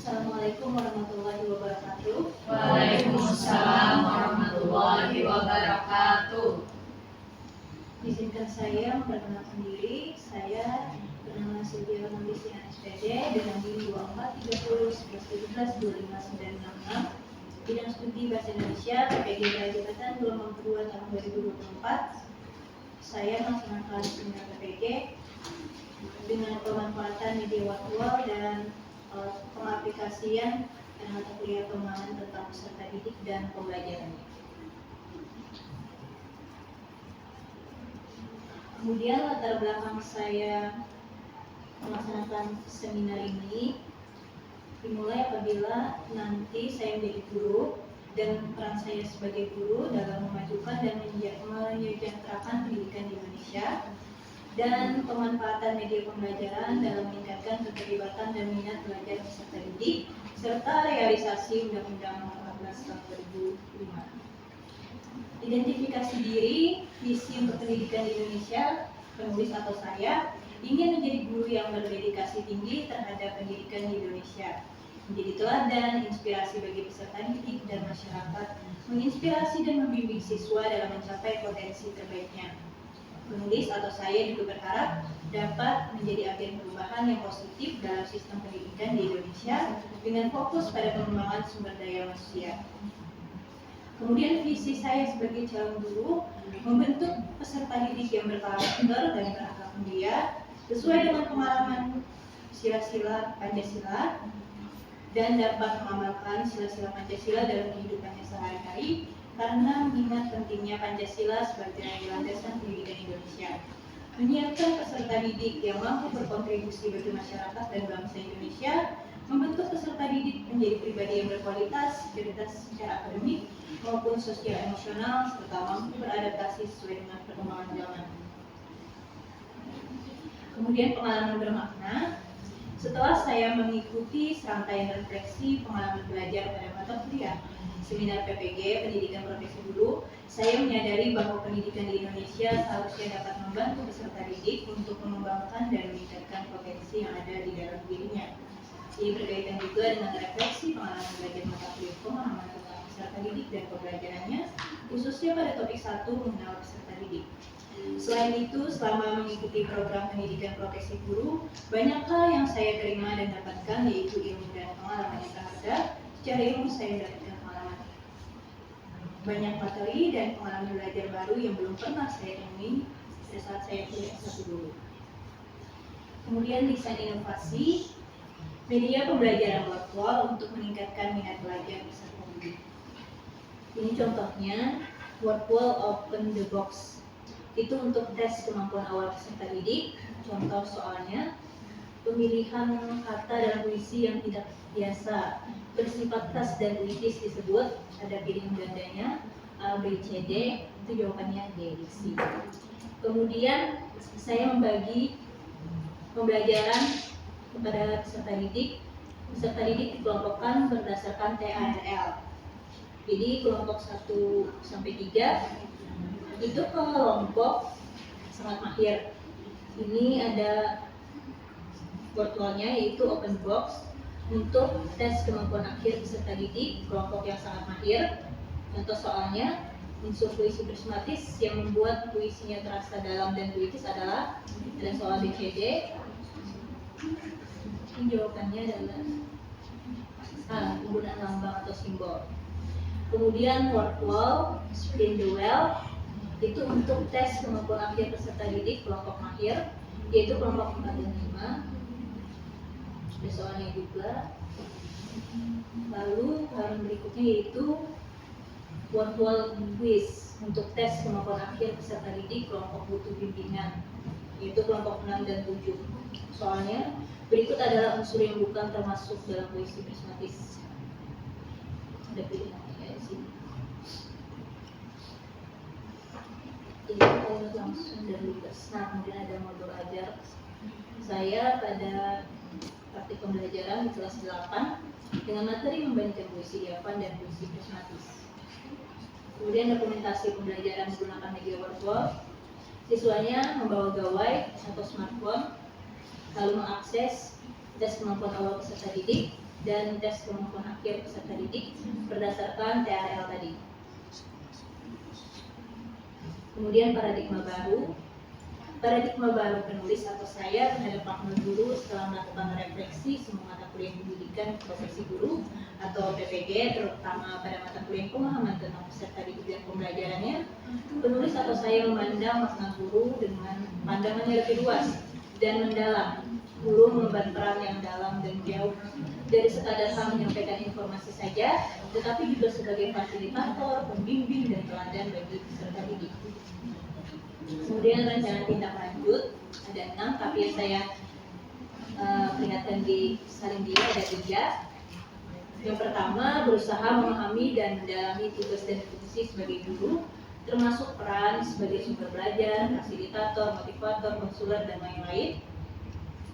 Assalamualaikum warahmatullahi wabarakatuh. Waalaikumsalam warahmatullahi wabarakatuh. Izinkan saya memperkenalkan diri. Saya bernama Sylvia Nurlisiana SPD dengan NIM 243011172596, bidang studi Bahasa Indonesia PPG Jabatan gelombang kedua tahun 2024. Saya melaksanakan seminar PPG dengan pemanfaatan media virtual dan pengaplikasian mata kuliah pengembangan tentang peserta didik dan pembelajarannya. Kemudian latar belakang saya melaksanakan seminar ini dimulai apabila nanti saya menjadi guru dan peran saya sebagai guru dalam memajukan dan menyejahterakan pendidikan di Indonesia, dan pemanfaatan media pembelajaran dalam meningkatkan keterlibatan dan minat belajar peserta didik, serta realisasi Undang-Undang Nomor 14 Tahun 2005. Identifikasi diri, visi untuk pendidikan di Indonesia, penulis atau saya ingin menjadi guru yang berdedikasi tinggi terhadap pendidikan di Indonesia, menjadi teladan, inspirasi bagi peserta didik dan masyarakat, menginspirasi dan membimbing siswa dalam mencapai potensi terbaiknya. Penulis atau saya juga berharap dapat menjadi agen perubahan yang positif dalam sistem pendidikan di Indonesia dengan fokus pada pengembangan sumber daya manusia. Kemudian visi saya sebagai calon guru membentuk peserta didik yang berkarakter dan berakhlak mulia sesuai dengan pengalaman sila-sila Pancasila dan dapat mengamalkan sila-sila Pancasila dalam kehidupannya sehari-hari, karena mengingat pentingnya Pancasila sebagai landasan pendidikan Indonesia. Menyiapkan peserta didik yang mampu berkontribusi bagi masyarakat dan bangsa Indonesia, membentuk peserta didik menjadi pribadi yang berkualitas, cerdas secara akademik maupun sosial emosional, serta mampu beradaptasi sesuai dengan perkembangan zaman. Kemudian pengalaman bermakna. Setelah saya mengikuti serangkaian refleksi pengalaman belajar pada mata kuliah seminar PPG Pendidikan Profesi Guru, saya menyadari bahwa pendidikan di Indonesia seharusnya dapat membantu peserta didik untuk mengembangkan dan meningkatkan potensi yang ada di dalam dirinya. Ini berkaitan juga dengan refleksi pengalaman belajar mata kuliah pemahaman tentang peserta didik dan pembelajarannya, khususnya pada topik 1 mengenal peserta didik. Selain itu, selama mengikuti program pendidikan profesi guru, banyak hal yang saya terima dan dapatkan, yaitu ilmu dan pengalaman yang berharga. Secara ilmu saya mendapatkan pengalaman banyak materi dan pengalaman belajar baru yang belum pernah saya temui pada saat saya kuliah S1 dulu. Kemudian desain inovasi, media pembelajaran virtual untuk meningkatkan minat belajar peserta didik. Ini contohnya virtual open the box. Itu untuk tes kemampuan awal peserta didik. Contoh soalnya, pemilihan kata dalam puisi yang tidak biasa, bersifat khas dan puitis disebut, ada pilihan gandanya A, B, C, D, itu jawabannya D, diksi. Kemudian saya membagi pembelajaran kepada peserta didik. Peserta didik dikelompokkan berdasarkan TARL. Jadi kelompok 1 sampai 3 itu kelompok sangat mahir. Ini ada virtualnya, yaitu open box untuk tes kemampuan akhir peserta didik, kelompok yang sangat mahir. Contoh soalnya, unsur puisi prismatis yang membuat puisinya terasa dalam dan puitis adalah ada soal BCD. Ini jawabannya adalah penggunaan lambang atau simbol. Kemudian virtual spin the well, itu untuk tes kemampuan akhir peserta didik kelompok mahir, yaitu kelompok 4 dan 5. Ada soalnya juga. Lalu hal berikutnya yaitu virtual quiz untuk tes kemampuan akhir peserta didik kelompok butuh bimbingan, yaitu kelompok 6 dan 7. Soalnya berikut adalah unsur yang bukan termasuk dalam puisi prismatis. Ada pilihannya di sini. Jadi kita langsung dan lugas. Nah, kemudian ada modul ajar saya pada praktik pembelajaran di kelas 8 dengan materi membandingkan puisi Yavan dan puisi prismatis. Kemudian dokumentasi pembelajaran menggunakan media virtual. Siswanya membawa gawai atau smartphone, lalu mengakses tes kemampuan awal peserta didik dan tes kemampuan akhir peserta didik berdasarkan TRL tadi. Kemudian paradigma baru penulis atau saya terhadap partner guru setelah melakukan refleksi semua mata kuliah pendidikan profesi guru atau PPG, terutama pada mata kuliah pemahaman tentang peserta didik dan pembelajarannya. Penulis atau saya memandang makna guru dengan pandangan yang lebih luas dan mendalam. Guru mengemban peran yang dalam dan jauh dari sekadar hanya menyampaikan informasi saja, tetapi juga sebagai fasilitator, pembimbing, dan teladan bagi peserta didik. Kemudian rencana tindak lanjut ada 6, tapi yang saya perlihatkan di salin dia ada 3. Yang pertama, berusaha memahami dan mendalami tugas dan fungsi sebagai guru, termasuk peran sebagai sumber belajar, fasilitator, motivator, konselor, dan lain-lain.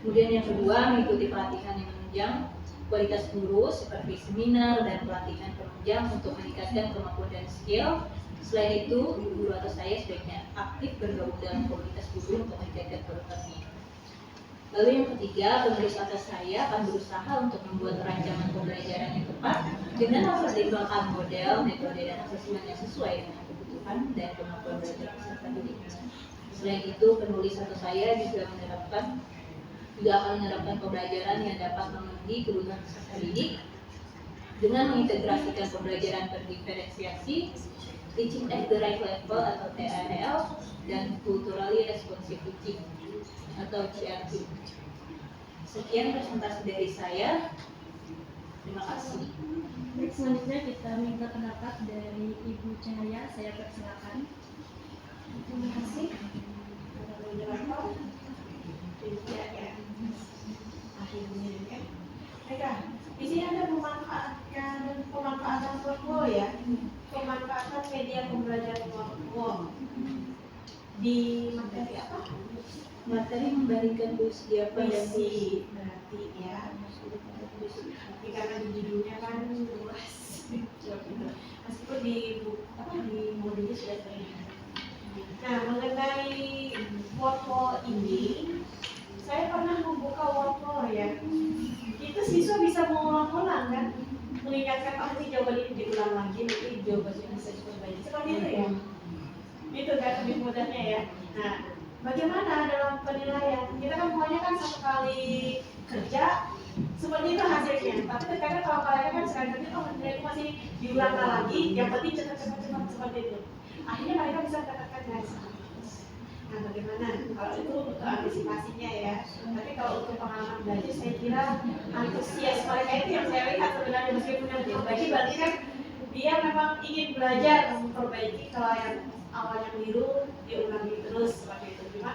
Kemudian yang kedua, mengikuti pelatihan yang menunjang kualitas guru seperti seminar dan pelatihan penunjang untuk meningkatkan kemampuan dan skill. Selain itu, guru atau saya sebaiknya aktif bergabung dalam komunitas guru untuk meningkatkan kualitasnya. Lalu yang ketiga, penulis atau saya akan berusaha untuk membuat rancangan pembelajaran yang tepat dengan mempertimbangkan model, metode, dan asesmen yang sesuai dengan kebutuhan dan kemampuan belajar peserta didik. Selain itu, penulis atau saya juga akan menerapkan pembelajaran yang dapat memenuhi kebutuhan peserta didik dengan mengintegrasikan pembelajaran berdiferensiasi, teaching at the right level atau TRL, dan culturally responsive teaching atau CRT. Sekian presentasi dari saya. Terima kasih. Selanjutnya kita minta pendapat dari Ibu Cahaya. Saya persilakan. Terima kasih. Baiklah, di sini ada pemanfaatan workflow ya, pemanfaatan media pembelajaran workflow di materi apa? Materi membandingkan usia pada Puisi berarti ya. Tapi karena di judulnya kan luas, meskipun di modulnya sudah terlihat. Nah, mengenai workflow ini, saya pernah membuka workflow ya. Itu siswa bisa mengulang-ulang kan, mengingatkan ini jawaban ini diulang lagi, nanti jawabannya bisa diperbaiki. Seperti itu ya. Itu kan lebih mudahnya ya. Nah, bagaimana dalam penilaian? Kita kan maunya kan satu kali kerja seperti itu hasilnya. Tapi terkadang kalau mereka kan sekali kerja, nilai masih diulang lagi, yang penting cepat seperti itu. Akhirnya mereka bisa mendapatkan nilai 100. Nah, bagaimana? Kalau itu untuk antisipasinya ya. Tapi kalau untuk pengalaman belajar, saya kira antusias mereka itu yang saya lihat sebenarnya, meskipun yang diperbaiki berarti kan dia memang ingin belajar memperbaiki. Kalau yang awalnya keliru, diulangi terus seperti itu. Cuma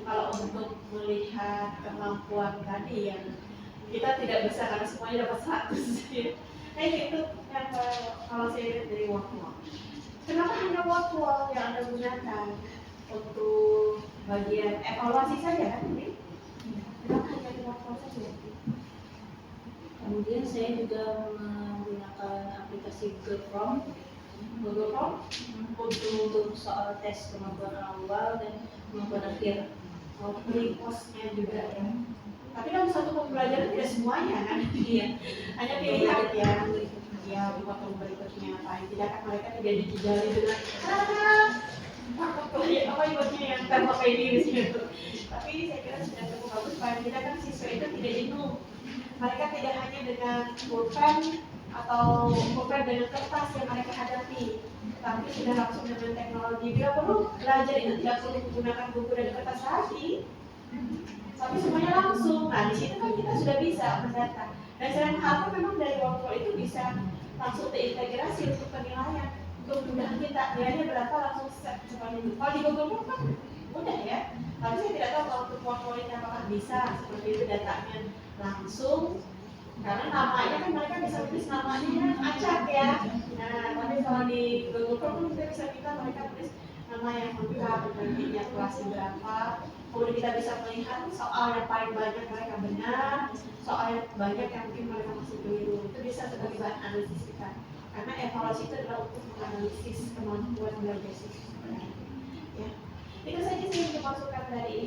kalau untuk melihat kemampuan tadi yang kita tidak bisa karena semuanya dapat 100. Nah, itu yang kalau saya lihat dari workflow. Kenapa hanya workflow yang Anda gunakan untuk bagian evaluasi saja kan ini? Kenapa hanya workflow saja? Kemudian saya juga menggunakan aplikasi Google Form untuk soal tes kemampuan awal dan kemampuan akhir. Di postnya juga ya. Tapi kan satu pembelajaran tidak semuanya kan? Iya. Hanya pilihan ya. Ya, waktu berikutnya apa? Tidak kan mereka tidak dijejali dengan apa ibaratnya yang tanpa ini gitu. Tapi saya kira sudah cukup bagus supaya kita kan siswa itu tidak jenuh. Mereka tidak hanya dengan pulpen atau pulpen dengan kertas yang mereka hadapi, tapi sudah langsung dengan teknologi. Bila perlu belajar itu tidak perlu menggunakan buku dan kertas lagi, tapi semuanya langsung. Nah, di situ kan kita sudah bisa mendata. Dan saya mengharapkan memang dari workflow itu bisa langsung terintegrasi untuk penilaian. Untuk mudah kita nilainya berapa langsung seperti itu. Kalau di Google Form kan mudah ya. Tapi saya tidak tahu kalau untuk workflow ini apakah bisa seperti itu datanya langsung. Karena namanya kan mereka bisa tulis namanya acak ya. Nah, tapi kalau di Google Form kita bisa mereka tulis nama yang lengkap, nantinya kelas berapa. Kemudian kita bisa melihat soal yang paling banyak mereka benar, soal yang banyak yang mungkin mereka masih keliru. Itu bisa sebagai bahan analisis kita. Karena evaluasi itu adalah untuk menganalisis kemampuan belajar siswa. Ya. Itu saja sih yang dimasukkan dari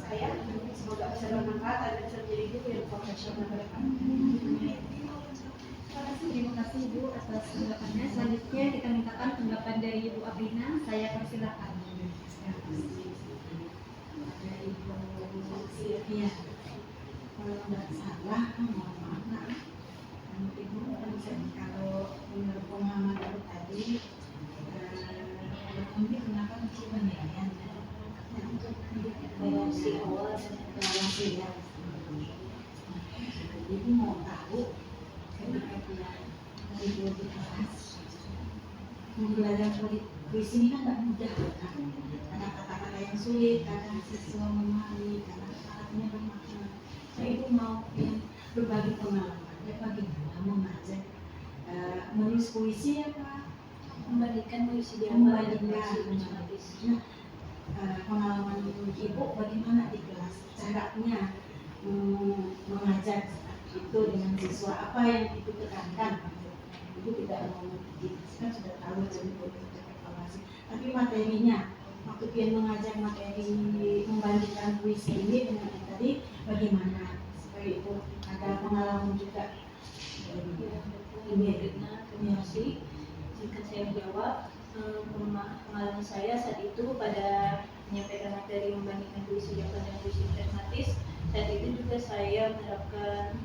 saya. Semoga bisa bermanfaat dan bisa menjadi guru yang profesional ke depan. Terima kasih Ibu atas tanggapannya. Selanjutnya kita mintakan tanggapan dari Ibu Aprina. Saya persilakan. Dari Ibu Sylvia, kalau nggak salah, mohon maaf nak. Ibu kalau menurut pemahaman Ibu tadi, ini kenapa mesti penilaian? Untuk evaluasi awal dan evaluasi ya. Ibu mau tahu kenapa dia dari dua kelas belajar puisi ini kan nggak mudah kan? Ada kata-kata yang sulit, kadang siswa memahami, kadang kata-katanya bermakna. Saya itu mau yang berbagi pengalaman, ya bagaimana mengajar menulis puisi apa? Membandingkan puisi dia Nah, pengalaman Ibu bagaimana di kelas caranya mengajar itu dengan siswa, apa yang Ibu tekankan? Ibu tidak mau kan sudah tahu jadi evaluasi, tapi materinya waktu dia mengajar materi membandingkan puisi ini dengan yang tadi bagaimana supaya Ibu ada pengalaman juga. Terima kasih. Jika saya menjawab, pengalaman saya saat itu pada menyampaikan materi membandingkan puisi Jawa dengan puisi pragmatis, saat itu juga saya menerapkan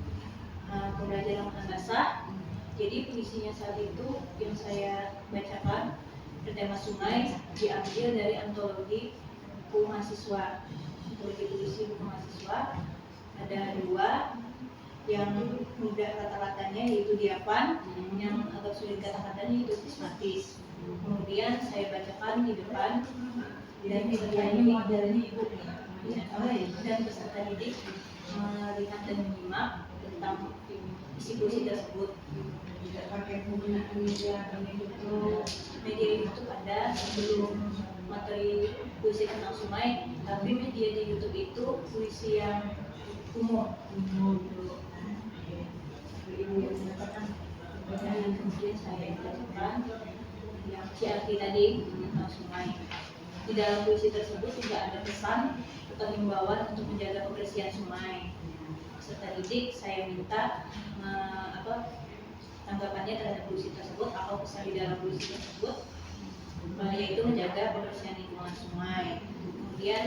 pembelajaran bahasa. Jadi puisinya saat itu yang saya bacakan bertema sungai diambil dari antologi buku mahasiswa. Antologi puisi buku mahasiswa ada 2, yang mudah kata-katanya yaitu diapan, yang agak sulit kata-katanya yaitu sistematis. Kemudian saya bacakan di depan dan peserta didik modelnya Ibu dan peserta didik melihat dan menyimak tentang isi puisi tersebut. tidak pakai penggunaan Media YouTube ada sebelum materi puisi tentang sungai, tapi media di YouTube itu puisi yang umum. Ibu yang mengatakan Dan kemudian saya bacakan yang Ciarti tadi tentang sungai. Di dalam puisi tersebut juga ada pesan atau himbauan untuk menjaga kebersihan sungai. Peserta didik saya minta tanggapannya terhadap puisi tersebut, apa pesan di dalam puisi tersebut, yaitu menjaga kebersihan lingkungan sungai. Kemudian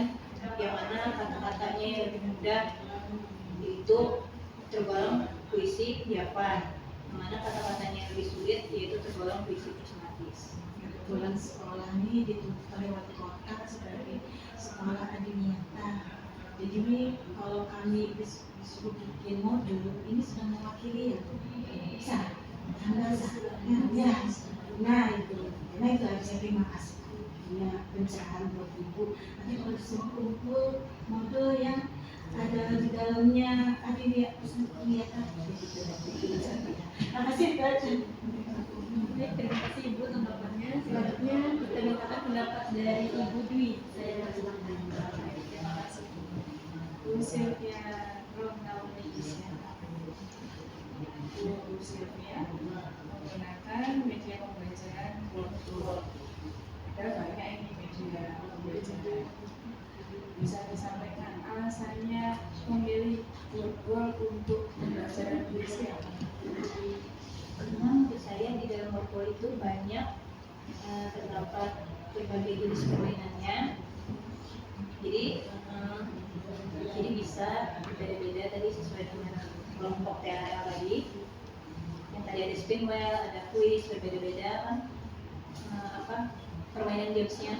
yang mana kata-katanya yang lebih mudah yaitu tergolong puisi diapan, yang mana kata-katanya yang lebih sulit yaitu tergolong puisi sistematis. kebetulan sekolah ini ditutup lewat kota sebagai sekolah adiwiyata. Jadi ini kalau kami disuruh bikin modul ini sudah mewakili ya, bisa, ya. Nah itu harusnya terima kasih. Ya pencerahan buat Ibu. Nanti kalau disuruh kumpul modul yang ada di dalamnya adiwiyata, terima kasih Pak. Baik, terima kasih Ibu tanggapannya. Selanjutnya kita mintakan pendapat dari Ibu Dwi. Saya persilakan. Bu Sylvia Ronald Medisya. Bu Sylvia menggunakan media pembelajaran Word. Ada banyak ini media pembelajaran. Bisa disampaikan alasannya memilih Word untuk pembelajaran puisi apa? Karena menurut saya di dalam Word itu banyak terdapat berbagai jenis permainannya. Jadi bisa berbeda-beda tadi sesuai dengan kelompok TRL tadi. Yang tadi ada spin wheel, ada quiz, berbeda-beda kan permainan gamesnya.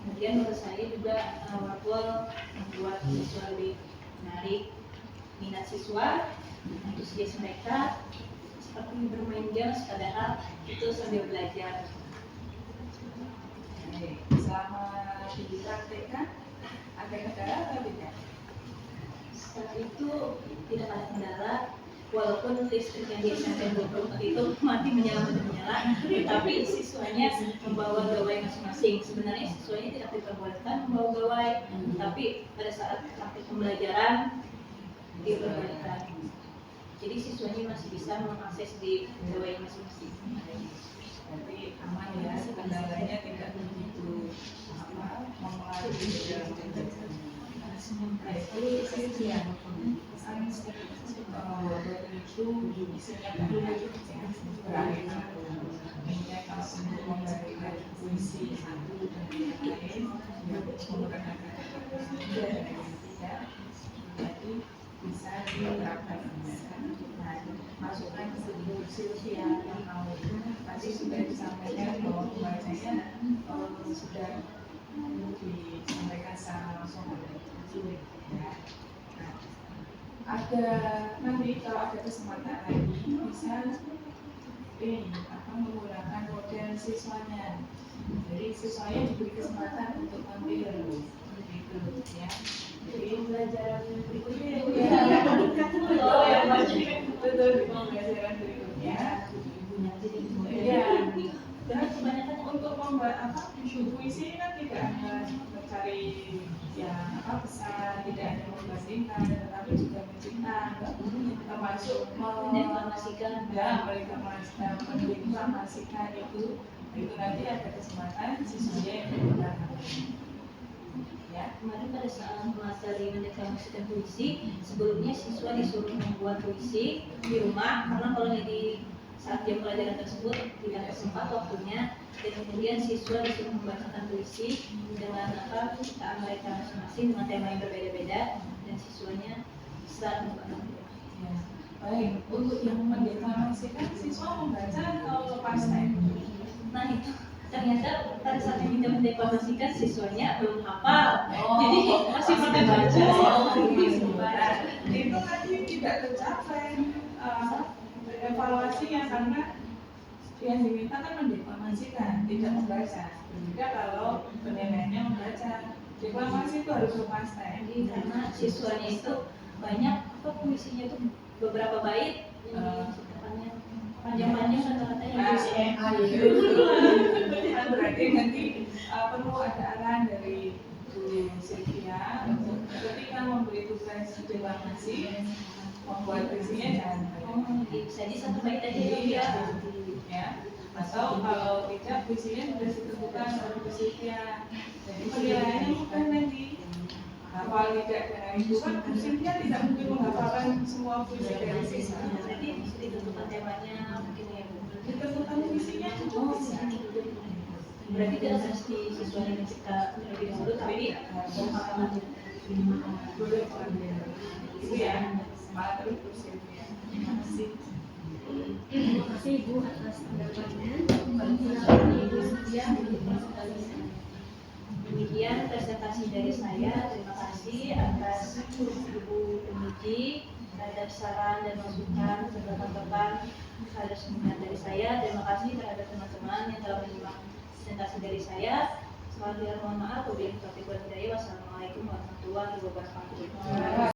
Kemudian menurut saya juga Wordwall membuat siswa lebih menarik minat siswa, antusias mereka seperti bermain games padahal itu sambil belajar. Selama dipraktekkan ada kendala atau tidak? Saat itu tidak ada kendala, walaupun listrik yang di SMP 24 itu mati menyala, tapi siswanya membawa gawai masing-masing. Sebenarnya siswanya tidak diperbolehkan membawa gawai, tapi pada saat praktik pembelajaran diperbolehkan. Jadi siswanya masih bisa mengakses di gawai masing-masing. Berarti aman ya, kendalanya tidak begitu mempengaruhi dalam pembelajaran. Itu Sylvia. Pesan itu isinya dulu berakhir. Intinya kalau untuk membagikan puisi satu dan yang lain, menggunakan kata-kata dan tidak, jadi bisa diterapkan. Nah, masukan untuk Sylvia yang mau tadi sudah disampaikan bahwa pembacanya sudah disampaikan secara langsung oleh ya. Nah, ada nanti kalau ada kesempatan lagi bisa menggunakan model siswanya. Jadi siswanya diberi kesempatan untuk tampil gitu ya. Jadi pembelajaran berikutnya betul pembelajaran berikutnya. Ya, dan kebanyakan untuk puisi ini kan tidak hanya mencari yang pesan, tidak hanya membandingkan, tetapi juga mencipta, termasuk Mendeklamasikan. Mendeklamasikan itu nanti ada kesempatan siswanya yang menggunakan. Ya. Kemarin pada saat materi mendeklamasikan puisi, sebelumnya siswa disuruh membuat puisi di rumah karena kalau di saat jam pelajaran tersebut tidak sempat waktunya, dan kemudian siswa disuruh membacakan puisi dengan ciptaan mereka masing-masing dengan tema yang berbeda-beda, dan siswanya setelah membuat. Ya. Baik, untuk yang mendeklamasikan siswa membaca atau lepas time? Nah itu ternyata pada saat yang kita mendeklamasikan siswanya belum hafal, jadi masih pakai baca. Itu nanti tidak tercapai evaluasinya karena yang diminta kan mendeklamasikan, tidak membaca. Berbeda kalau penilaiannya membaca. Deklamasi itu harus lepas time. Jadi karena siswanya itu banyak puisinya itu beberapa bait, panjang-panjang kata-katanya. Berarti nanti perlu ada arahan dari Bu Sylvia untuk ketika memberi tugas deklamasi membuat puisinya jangan Bisa di satu bait aja ya. Ya. Atau kalau tidak puisinya sudah ditentukan oleh Bu Sylvia. Jadi penilaiannya bukan nanti hafal tidak dengan itu kan Bu Sylvia tidak mungkin menghafalkan semua puisi dari siswa. Jadi bisa ditentukan temanya mungkin ya. Ditentukan puisinya cukup bisa. Berarti tidak mesti siswanya mencipta terlebih dahulu, tapi pemahaman. Boleh itu ya. Semangat terus Bu Sylvia. Terima kasih. Terima kasih Ibu atas pendapatnya. Silakan Ibu Sylvia. Demikian presentasi dari saya. Terima kasih atas Ibu pemuji terhadap saran dan masukan serta tanggapan terhadap seminar dari saya. Terima kasih terhadap teman-teman yang telah menyimak presentasi dari saya. Sekali lagi mohon maaf. Wassalamualaikum warahmatullahi wabarakatuh.